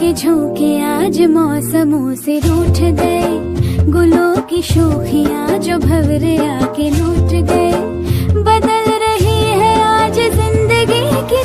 के झोंके आज मौसमों से रूठ गए, गुलों की शोखियाँ जो भंवरे आके लूट गए। बदल रही है आज जिंदगी की